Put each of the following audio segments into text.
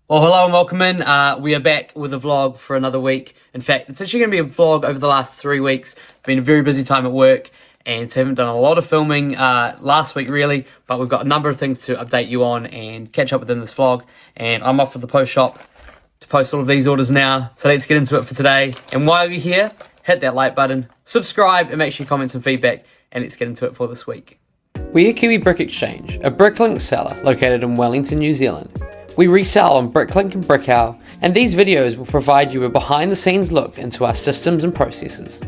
Well, hello and welcome in. We are back with a vlog for another week. In fact, it's actually going to be a vlog over the last 3 weeks. Been a very busy time at work, and so haven't done a lot of filming last week really, but we've got a number of things to update you on and catch up within this vlog. And I'm off to the post shop to post all of these orders now. So let's get into it for today. And while you're here, hit that like button, subscribe, and make sure you comment some feedback. And let's get into it for this week. We are Kiwi Brick Exchange, a Bricklink seller located in Wellington, New Zealand. We resell on Bricklink and BrickOwl, and these videos will provide you a behind-the-scenes look into our systems and processes.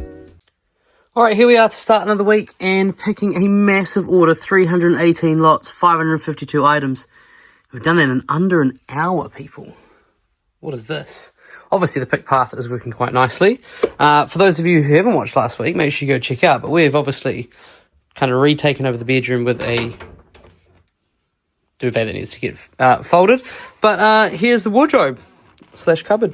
Alright, here we are to start another week and picking a massive order, 318 lots, 552 items. We've done that in under an hour, people. What is this? Obviously the pick path is working quite nicely. For those of you who haven't watched last week, make sure you go check out, but we've obviously kind of retaken over the bedroom with a duvet that needs to get folded. But here's the wardrobe / cupboard.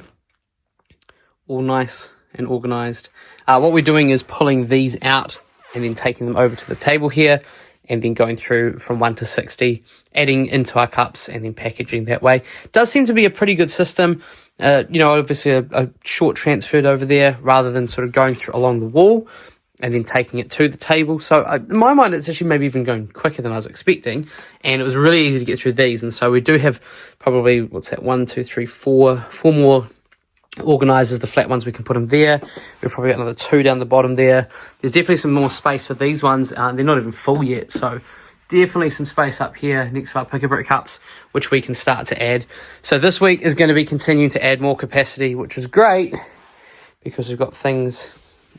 All nice and organised. What we're doing is pulling these out and then taking them over to the table here and then going through from 1 to 60, adding into our cups and then packaging that way. Does seem to be a pretty good system. Obviously a short transferred over there rather than sort of going through along the wall and then taking it to the table. So in my mind, it's actually maybe even going quicker than I was expecting. And it was really easy to get through these. And so we do have probably, 4 more organisers, the flat ones we can put them there. We've probably got another 2 down the bottom there. There's definitely some more space for these ones. They're not even full yet. So definitely some space up here next to our pick a brick cups, which we can start to add. So this week is going to be continuing to add more capacity, which is great because we've got things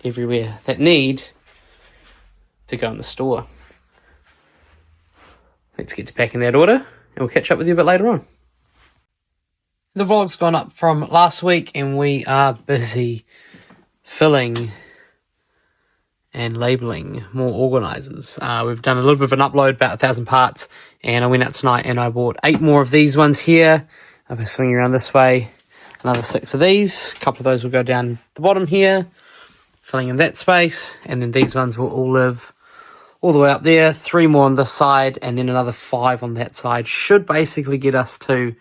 everywhere that need to go in the store. Let's get to packing that order and we'll catch up with you a bit later on. The vlog's gone up from last week and we are busy filling and labelling more organisers. We've done a little bit of an upload, about 1,000 parts, and I went out tonight and I bought 8 more of these ones here. I've been swinging around this way, another 6 of these. A couple of those will go down the bottom here, filling in that space, and then these ones will all live all the way up there. 3 more on this side, and then another 5 on that side. Should basically get us to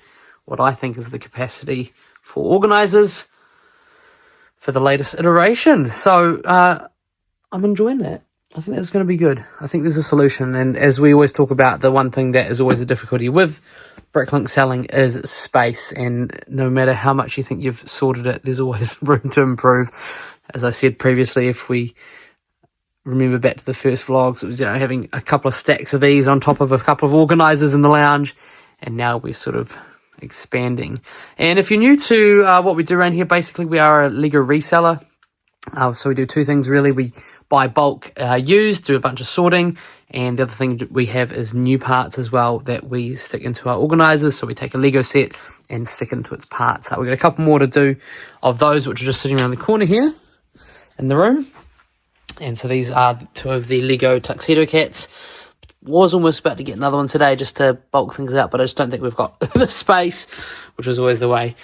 what I think is the capacity for organisers for the latest iteration. So I'm enjoying that. I think that's going to be good. I think there's a solution, and as we always talk about, the one thing that is always a difficulty with Bricklink selling is space, and no matter how much you think you've sorted it, there's always room to improve. As I said previously, if we remember back to the first vlogs, it was having a couple of stacks of these on top of a couple of organisers in the lounge, and now we're sort of expanding. And if you're new to what we do around here, basically we are a Lego reseller. So we do 2 things really. We buy bulk used, do a bunch of sorting, and the other thing that we have is new parts as well that we stick into our organisers. So we take a Lego set and stick it into its parts. We've got a couple more to do of those, which are just sitting around the corner here in the room. And so these are 2 of the Lego tuxedo cats. Was almost about to get another one today just to bulk things out, but I just don't think we've got the space, which was always the way.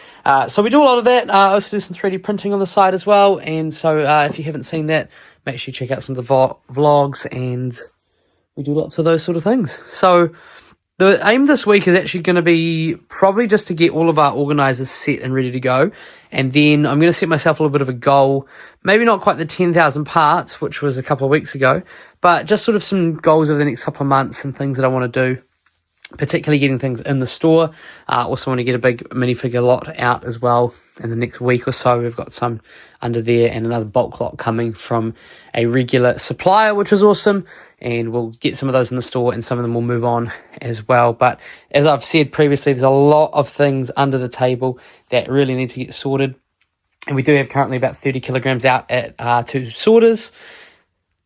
So we do a lot of that. I also do some 3D printing on the side as well. And so if you haven't seen that, make sure you check out some of the vlogs, and we do lots of those sort of things. So the aim this week is actually going to be probably just to get all of our organisers set and ready to go. And then I'm going to set myself a little bit of a goal, maybe not quite the 10,000 parts, which was a couple of weeks ago, but just sort of some goals over the next couple of months and things that I want to do, particularly getting things in the store. Also want to get a big minifigure lot out as well in the next week or so. We've got some under there and another bulk lot coming from a regular supplier, which is awesome. And we'll get some of those in the store, and some of them will move on as well. But as I've said previously, there's a lot of things under the table that really need to get sorted. And we do have currently about 30 kilograms out at 2 sorters,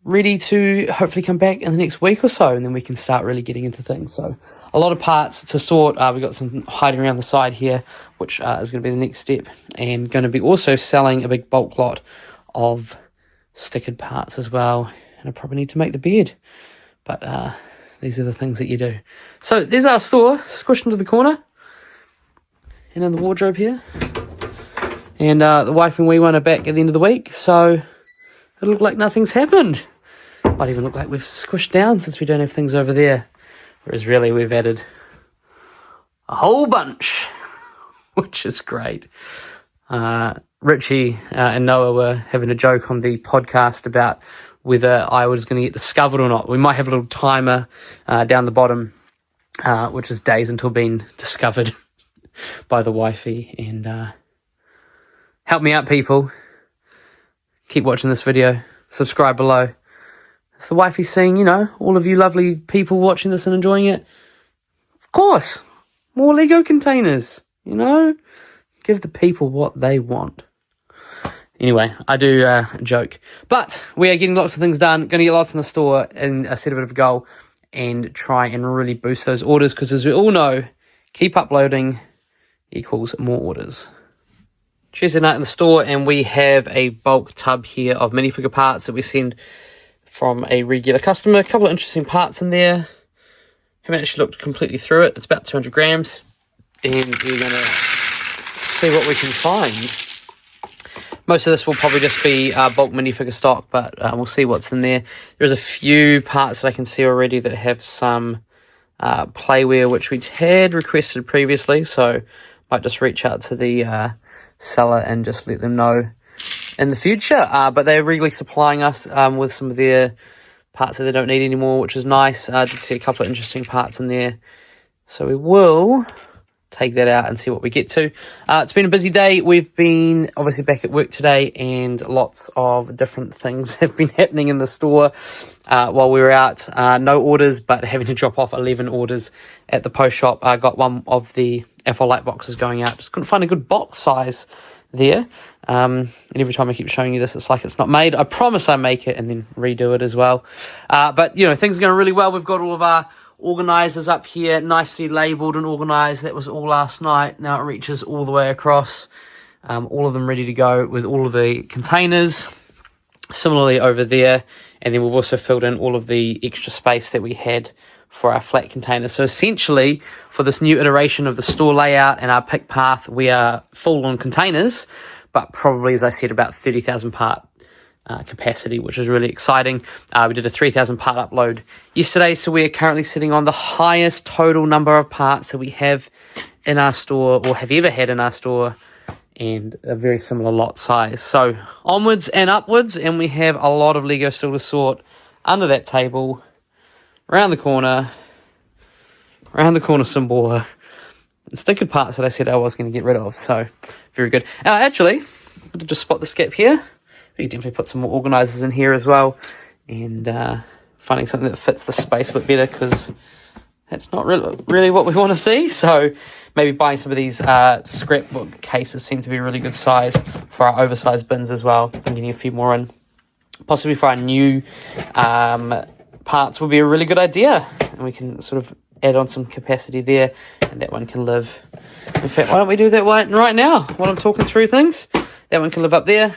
ready to hopefully come back in the next week or so, and then we can start really getting into things. So a lot of parts to sort. We've got some hiding around the side here, which is going to be the next step, and going to be also selling a big bulk lot of stickered parts as well. And I probably need to make the bed, but these are the things that you do. So there's our store squished into the corner, and in the wardrobe here, and the wife and wee one are back at the end of the week, so it'll look like nothing's happened. Might even look like we've squished down since we don't have things over there. Whereas really we've added a whole bunch. which is great. Richie and Noah were having a joke on the podcast about whether I was going to get discovered or not. We might have a little timer down the bottom, which is days until being discovered by the wifey. And help me out, people. Keep watching this video. Subscribe below. If the wifey's seeing, you know, all of you lovely people watching this and enjoying it, of course, more Lego containers, you know? Give the people what they want. Anyway, I do joke. But we are getting lots of things done. Going to get lots in the store and set a bit of a goal and try and really boost those orders, because as we all know, keep uploading equals more orders. Tuesday night in the store, and we have a bulk tub here of minifigure parts that we send from a regular customer. A couple of interesting parts in there. Haven't actually looked completely through it. It's about 200 grams. And we're going to see what we can find. Most of this will probably just be bulk minifigure stock, but we'll see what's in there. There's a few parts that I can see already that have some playware, which we had requested previously, so might just reach out to the seller and just let them know in the future. But they're regularly supplying us with some of their parts that they don't need anymore, which is nice. I did see a couple of interesting parts in there, so we will take that out and see what we get to. It's been a busy day. We've been obviously back at work today, and lots of different things have been happening in the store while we were out. No orders, but having to drop off 11 orders at the post shop. I got one of the FL light boxes going out. Just couldn't find a good box size there. And every time I keep showing you this, it's like it's not made. I promise I make it and then redo it as well. But, you know, things are going really well. We've got all of our organisers up here, nicely labelled and organised. That was all last night. Now it reaches all the way across. All of them ready to go with all of the containers. Similarly over there. And then we've also filled in all of the extra space that we had for our flat containers. So essentially, for this new iteration of the store layout and our pick path, we are full on containers, but probably, as I said, about 30,000 part capacity, which is really exciting. We did a 3,000 part upload yesterday, so we are currently sitting on the highest total number of parts that we have in our store, or have ever had in our store, and a very similar lot size. So onwards and upwards, and we have a lot of Lego still to sort under that table, around the corner some more stickered parts that I said I was going to get rid of. So very good. Actually, I did just spot this gap here. We can definitely put some more organisers in here as well, and finding something that fits the space a bit better, because that's not really what we want to see. So maybe buying some of these scrapbook cases seem to be a really good size for our oversized bins as well. So I'm getting a few more in. Possibly for our new parts would be a really good idea, and we can sort of add on some capacity there, and that one can live. In fact, why don't we do that right now while I'm talking through things? That one can live up there.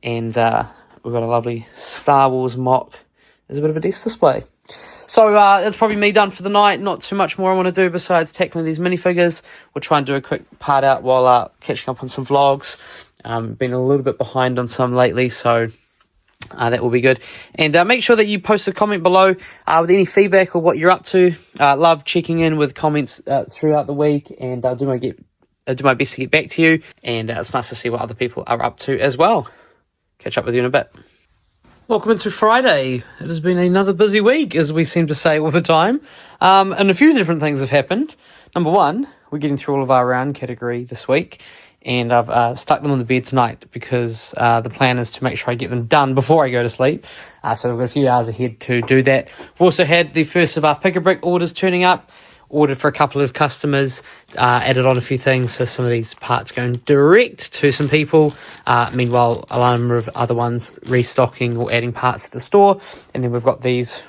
And we've got a lovely Star Wars mock as a bit of a desk display. So that's probably me done for the night. Not too much more I want to do besides tackling these minifigures. We'll try and do a quick part out while catching up on some vlogs. Been a little bit behind on some lately, so that will be good. And make sure that you post a comment below with any feedback or what you're up to. Love checking in with comments throughout the week, and I'll do my best to get back to you. And it's nice to see what other people are up to as well. Catch up with you in a bit. Welcome into Friday. It has been another busy week, as we seem to say all the time. And a few different things have happened. Number one, we're getting through all of our round category this week, and I've stuck them on the bed tonight because the plan is to make sure I get them done before I go to sleep. So we've got a few hours ahead to do that. We've also had the first of our Pick a Brick orders turning up. Ordered for a couple of customers, added on a few things, so some of these parts going direct to some people. Meanwhile, a number of other ones restocking or adding parts to the store. And then we've got these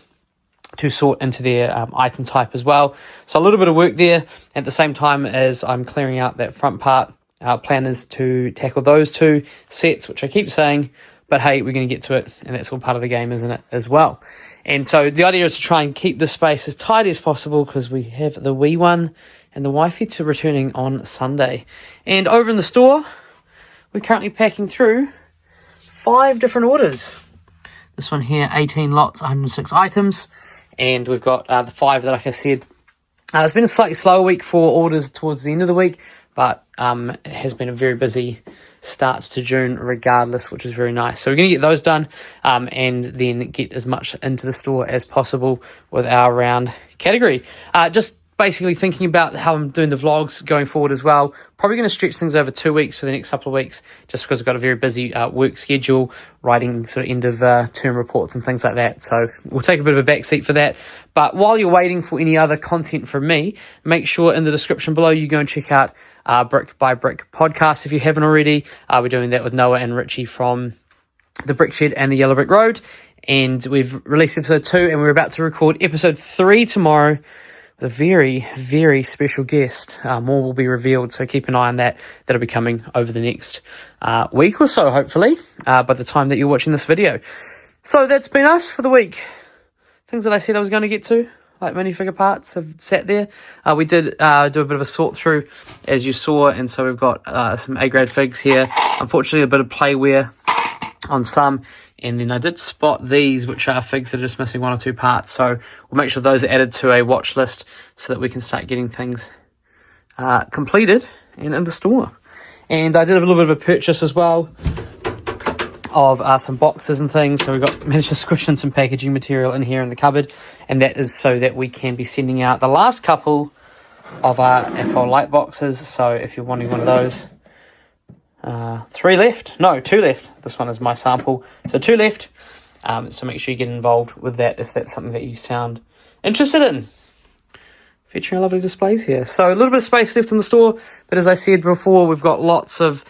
to sort into their item type as well. So a little bit of work there. At the same time as I'm clearing out that front part, our plan is to tackle those two sets, which I keep saying, but hey, we're going to get to it, and that's all part of the game, isn't it, as well. And so the idea is to try and keep the space as tidy as possible, because we have the wee one and the wifey to returning on Sunday. And over in the store, we're currently packing through 5 different orders. This one here, 18 lots, 106 items. And we've got the 5 that, like I said, it's been a slightly slower week for orders towards the end of the week, but it has been a very busy start to June regardless, which is very nice. So we're going to get those done and then get as much into the store as possible with our round category. Just basically thinking about how I'm doing the vlogs going forward as well. Probably going to stretch things over 2 weeks for the next couple of weeks, just because I've got a very busy work schedule, writing sort of end of term reports and things like that. So we'll take a bit of a back seat for that. But while you're waiting for any other content from me, make sure in the description below you go and check out Brick by Brick podcast if you haven't already. We're doing that with Noah and Richie from the Brick Shed and the Yellow Brick Road. And we've released episode 2 and we're about to record episode 3 tomorrow. A very, very special guest. More will be revealed, so keep an eye on that. That'll be coming over the next week or so, hopefully, by the time that you're watching this video. So that's been us for the week. Things that I said I was going to get to, like minifigure parts, have sat there. We did do a bit of a sort through, as you saw, and so we've got some A-grade figs here. Unfortunately, a bit of playware on some. And then I did spot these, which are figs that are just missing 1 or 2 parts. So we'll make sure those are added to a watch list so that we can start getting things completed and in the store. And I did a little bit of a purchase as well of some boxes and things. So we've managed to squish in some packaging material in here in the cupboard. And that is so that we can be sending out the last couple of our FO light boxes. So if you're wanting one of those, 3 left. No, 2 left. This one is my sample. So 2 left. So make sure you get involved with that if that's something that you sound interested in. Featuring lovely displays here. So a little bit of space left in the store. But as I said before, we've got lots of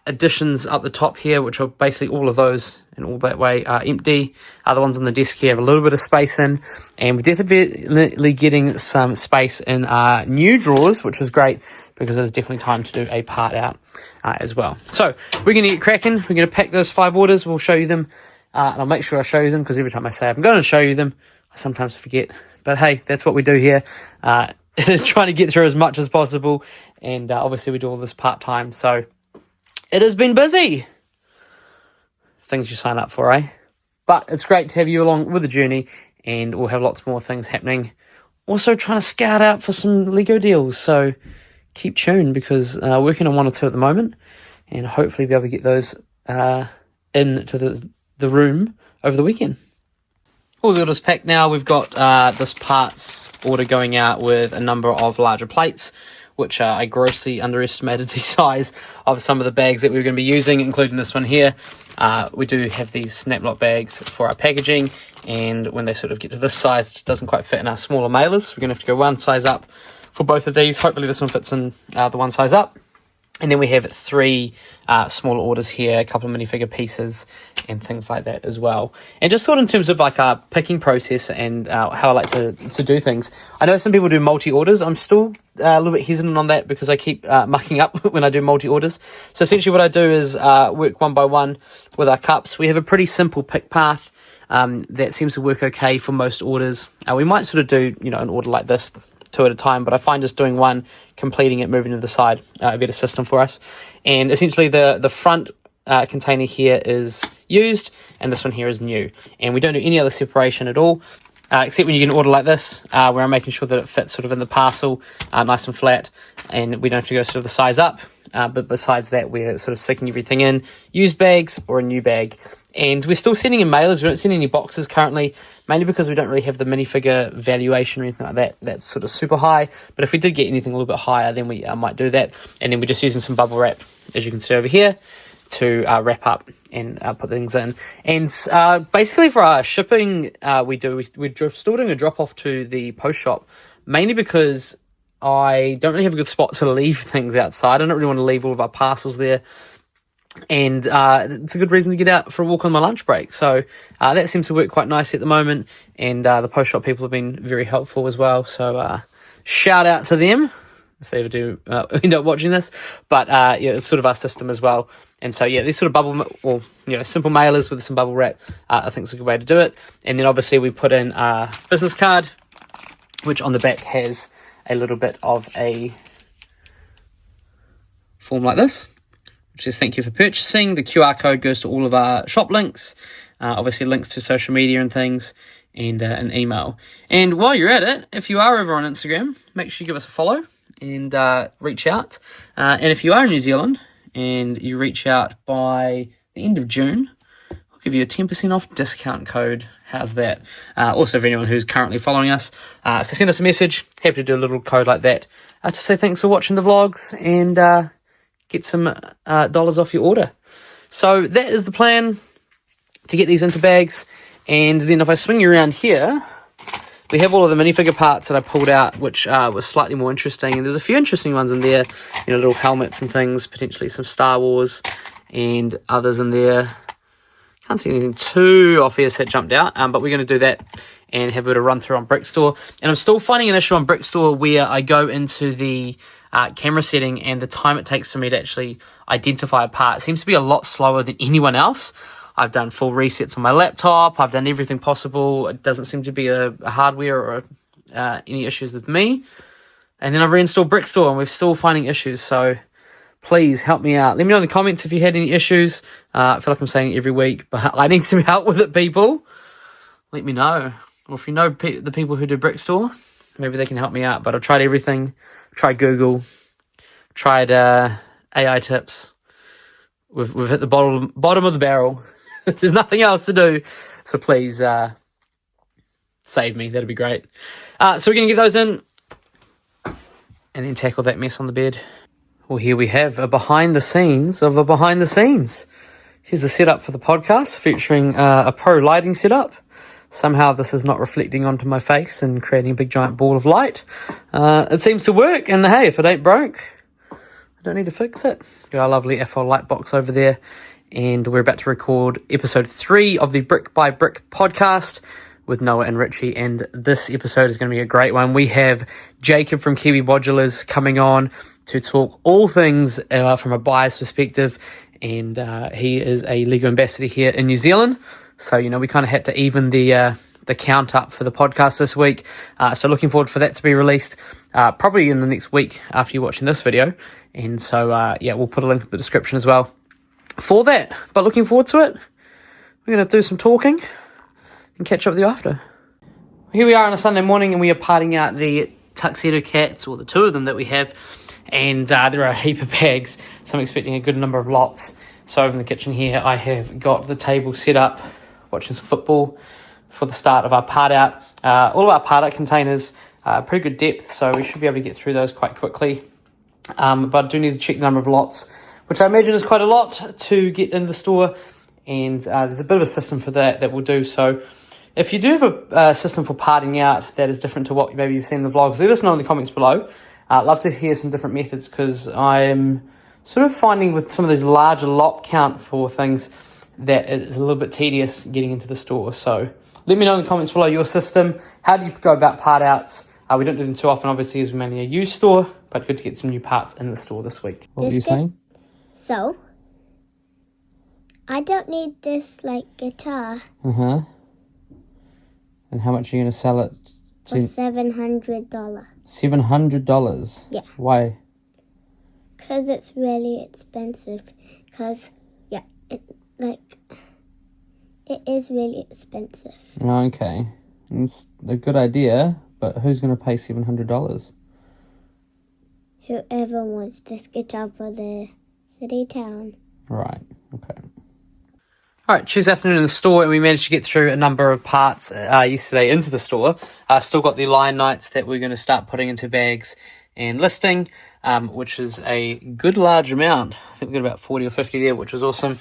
additions up the top here, which are basically all of those and all that way are empty. The ones on the desk here have a little bit of space in. And we're definitely getting some space in new drawers, which is great, because it's definitely time to do a part out as well. So we're going to get cracking. We're going to pack those 5 orders. We'll show you them. And I'll make sure I show you them, because every time I say I'm going to show you them, I sometimes forget. But hey, that's what we do here. It is trying to get through as much as possible. And obviously we do all this part-time. So it has been busy. Things you sign up for, eh? But it's great to have you along with the journey. And we'll have lots more things happening. Also trying to scout out for some Lego deals. So keep tuned, because working on 1 or 2 at the moment, and hopefully be able to get those into the room over the weekend. All the orders packed now. We've got this parts order going out with a number of larger plates, which I grossly underestimated the size of some of the bags that we were going to be using, including this one here. We do have these snap lock bags for our packaging, and when they sort of get to this size, it just doesn't quite fit in our smaller mailers. We're going to have to go 1 size up for both of these. Hopefully this one fits in the 1 size up. And then we have 3 smaller orders here, a couple of minifigure pieces and things like that as well. And just sort of in terms of like our picking process and how I like to do things. I know some people do multi-orders. I'm still a little bit hesitant on that, because I keep mucking up when I do multi-orders. So essentially what I do is work 1 by 1 with our cups. We have a pretty simple pick path that seems to work okay for most orders. We might sort of do, an order like this, 2 at a time, but I find just doing 1, completing it, moving to the side, a better system for us. And essentially the front container here is used, and this one here is new. And we don't do any other separation at all, except when you get an order like this, where I'm making sure that it fits sort of in the parcel, nice and flat, and we don't have to go sort of the size up. But besides that, we're sort of sticking everything in used bags or a new bag. And we're still sending in mailers. We don't send any boxes currently, mainly because we don't really have the minifigure valuation or anything like that that's sort of super high. But if we did get anything a little bit higher, then we might do that. And then we're just using some bubble wrap, as you can see over here, to wrap up and put things in. And basically for our shipping, we're still doing a drop off to the post shop, mainly because I don't really have a good spot to leave things outside. I don't really want to leave all of our parcels there. And it's a good reason to get out for a walk on my lunch break. So that seems to work quite nicely at the moment. And the post shop people have been very helpful as well. So shout out to them if they ever do end up watching this. But yeah, it's sort of our system as well. And so yeah, these sort of simple mailers with some bubble wrap, I think is a good way to do it. And then obviously we put in a business card, which on the back has a little bit of a form like this, which says thank you for purchasing. The QR code goes to all of our shop links, obviously links to social media and things, and an email. And while you're at it, if you are over on Instagram, make sure you give us a follow and reach out. And if you are in New Zealand and you reach out by the end of June, I'll give you a 10% off discount code. How's that? Also, for anyone who's currently following us, so send us a message. Happy to do a little code like that to say thanks for watching the vlogs and get some dollars off your order. So that is the plan, to get these into bags. And then if I swing you around here, we have all of the minifigure parts that I pulled out, which was slightly more interesting. And there's a few interesting ones in there, you know, little helmets and things, potentially some Star Wars and others in there. Can't see anything too obvious that jumped out, but we're going to do that and have a bit of run through on Brickstore. And I'm still finding an issue on Brickstore where I go into the camera setting and the time it takes for me to actually identify a part seems to be a lot slower than anyone else. I've done full resets on my laptop. I've done everything possible. It doesn't seem to be a hardware or any issues with me. And then I've reinstalled Brickstore and we're still finding issues. So please help me out. Let me know in the comments if you had any issues. I feel like I'm saying it every week, but I need some help with it, people. Let me know. Or if you know the people who do Brickstore, maybe they can help me out. But I've tried everything. Tried Google. Tried AI tips. We've hit the bottom of the barrel. There's nothing else to do. So please save me. That'd be great. So we're going to get those in and then tackle that mess on the bed. Well, here we have a behind the scenes of a behind the scenes. Here's the setup for the podcast, featuring a pro lighting setup. Somehow this is not reflecting onto my face and creating a big giant ball of light. It seems to work, and hey, if it ain't broke, I don't need to fix it. Got our lovely FL light box over there, and we're about to record episode 3 of the Brick by Brick podcast with Noah and Richie, and this episode is going to be a great one. We have Jacob from Kiwi Modulars coming on to talk all things from a buyer's perspective, and he is a legal ambassador here in New Zealand, so you know we kind of had to even the count up for the podcast this week, so looking forward for that to be released probably in the next week after you're watching this video, and so yeah, we'll put a link in the description as well for that, but looking forward to it. We're going to do some talking and catch up with you after. Here we are on a Sunday morning and we are parting out the tuxedo cats, or the 2 of them that we have, and there are a heap of bags, so I'm expecting a good number of lots. So over in the kitchen here I have got the table set up, watching some football for the start of our part out. All of our part out containers are pretty good depth, so we should be able to get through those quite quickly, but I do need to check the number of lots, which I imagine is quite a lot to get in the store, and there's a bit of a system for that we'll do. So if you do have a system for parting out that is different to what maybe you've seen in the vlogs, let us know in the comments below. I'd love to hear some different methods, because I'm sort of finding with some of these larger lot count for things that it is a little bit tedious getting into the store. So let me know in the comments below your system. How do you go about part outs? We don't do them too often, obviously, as we're mainly a used store, but good to get some new parts in the store this week. What were you saying? So, I don't need this, like, guitar. Uh-huh. And how much are you going to sell it for? $700. $700? Yeah. Why? Because it's really expensive. Because, yeah, it is really expensive. Okay. It's a good idea, but who's going to pay $700? Whoever wants this guitar for the city town. Right, okay. Alright, Tuesday afternoon in the store, and we managed to get through a number of parts yesterday into the store. Still got the line nights that we're going to start putting into bags and listing, which is a good large amount. I think we got about 40 or 50 there, which was awesome.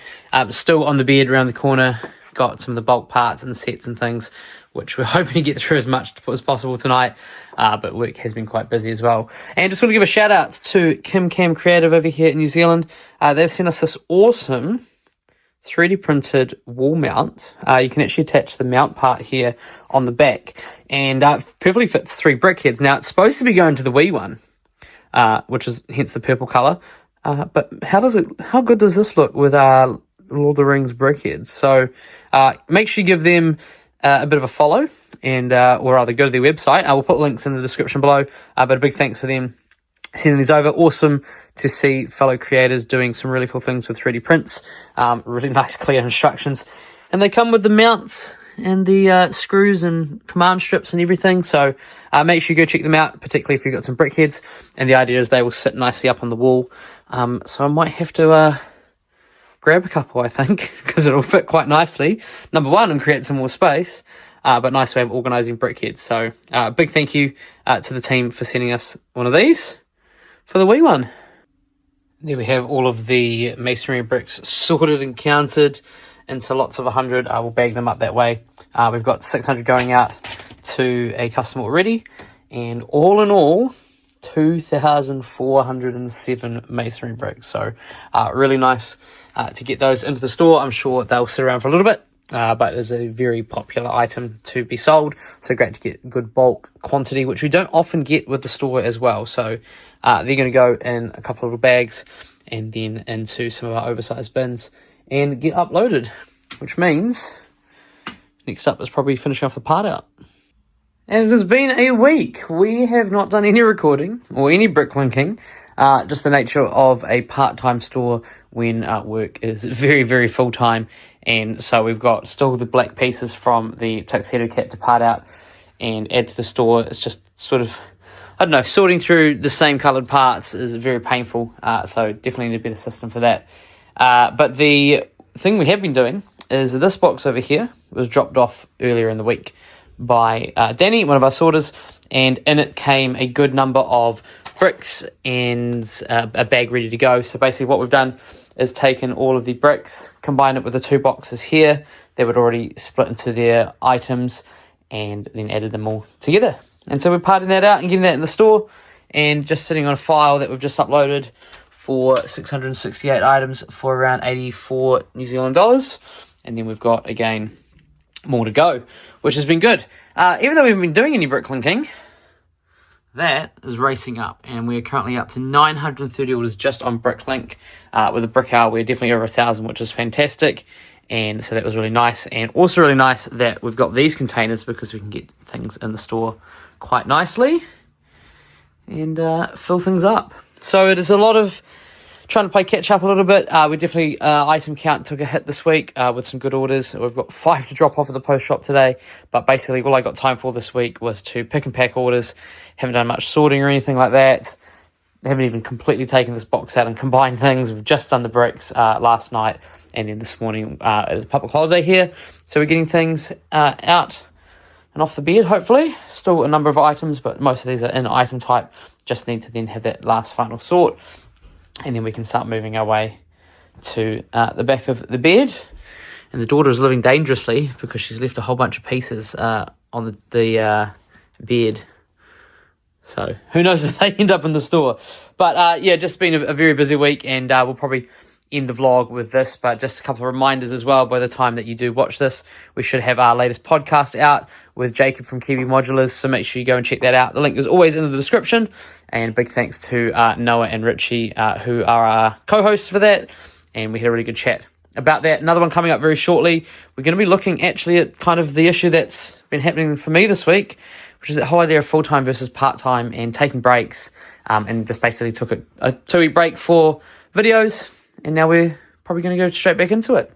Still on the bed around the corner, got some of the bulk parts and sets and things, which we're hoping to get through as much as possible tonight, but work has been quite busy as well. And just want to give a shout out to Kim Cam Creative over here in New Zealand. They've sent us this awesome 3D printed wall mount. You can actually attach the mount part here on the back, and perfectly fits 3 brick heads. Now it's supposed to be going to the wee one, which is hence the purple color, but how good does this look with Lord of the Rings brick heads? So make sure you give them a bit of a follow, and or either go to their website. We'll put links in the description below, but a big thanks for them sending these over. Awesome to see fellow creators doing some really cool things with 3D prints. Really nice clear instructions, and they come with the mounts and the screws and command strips and everything. So make sure you go check them out, particularly if you've got some brick heads. And the idea is they will sit nicely up on the wall. So I might have to grab a couple, I think, because it'll fit quite nicely. Number one, and create some more space. But nice way of organising brick heads. So big thank you to the team for sending us one of these for the wee one. There we have all of the masonry bricks sorted and counted into lots of 100. I will bag them up that way. We've got 600 going out to a customer already, and all in all 2,407 masonry bricks. So really nice to get those into the store. I'm sure they'll sit around for a little bit, but it's a very popular item to be sold, so great to get good bulk quantity, which we don't often get with the store as well. So they're going to go in a couple of little bags and then into some of our oversized bins and get uploaded, which means next up is probably finishing off the part out. And it has been a week. We have not done any recording or any bricklinking, just the nature of a part-time store when work is very, very full-time. And so we've got still the black pieces from the Tuxedo Cat to part out and add to the store. It's just sort of, I don't know, sorting through the same coloured parts is very painful. So definitely need a better system for that. But the thing we have been doing is this box over here was dropped off earlier in the week by Danny, one of our sorters, and in it came a good number of bricks and a bag ready to go. So basically what we've done is taken all of the bricks, combined it with the two boxes here that would already split into their items, and then added them all together. And so we're parting that out and getting that in the store, and just sitting on a file that we've just uploaded for 668 items for around 84 New Zealand dollars. And then we've got, again, more to go, which has been good. Even though we haven't been doing any bricklinking, that is racing up, and we're currently up to 930 orders just on Bricklink. With a BrickOwl, we're definitely over 1,000, which is fantastic. And so that was really nice. And also really nice that we've got these containers, because we can get things in the store quite nicely and fill things up. So it is a lot of trying to play catch up a little bit. We definitely, item count took a hit this week with some good orders. We've got 5 to drop off at the post shop today. But basically all I got time for this week was to pick and pack orders. Haven't done much sorting or anything like that. Haven't even completely taken this box out and combined things. We've just done the bricks last night. And then this morning it is a public holiday here. So we're getting things out and off the bed, hopefully. Still a number of items, but most of these are in item type. Just need to then have that last final sort. And then we can start moving our way to the back of the bed. And the daughter is living dangerously because she's left a whole bunch of pieces on the bed. So who knows if they end up in the store. But yeah, just been a very busy week, and we'll probably end the vlog with this. But just a couple of reminders as well. By the time that you do watch this, we should have our latest podcast out with Jacob from Kiwi Modulars. So make sure you go and check that out. The link is always in the description. And big thanks to Noah and Richie, who are our co-hosts for that. And we had a really good chat about that. Another one coming up very shortly. We're going to be looking actually at kind of the issue that's been happening for me this week, which is that whole idea of full-time versus part-time and taking breaks. And just basically took a 2-week break for videos. And now we're probably going to go straight back into it.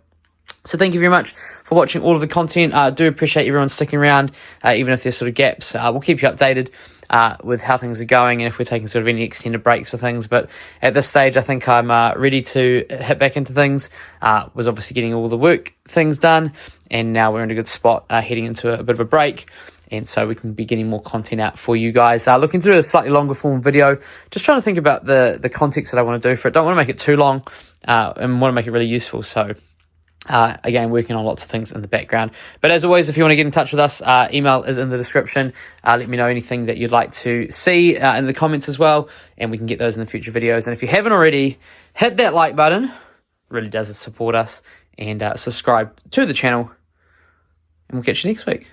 So thank you very much for watching all of the content. I do appreciate everyone sticking around, even if there's sort of gaps. We'll keep you updated with how things are going and if we're taking sort of any extended breaks for things. But at this stage, I think I'm ready to hit back into things. Was obviously getting all the work things done, and now we're in a good spot heading into a bit of a break. And so we can be getting more content out for you guys. Looking to do a slightly longer form video. Just trying to think about the context that I want to do for it. Don't want to make it too long and want to make it really useful. So again, working on lots of things in the background. But as always, if you want to get in touch with us, email is in the description. Let me know anything that you'd like to see in the comments as well. And we can get those in the future videos. And if you haven't already, hit that like button. It really does support us. And subscribe to the channel. And we'll catch you next week.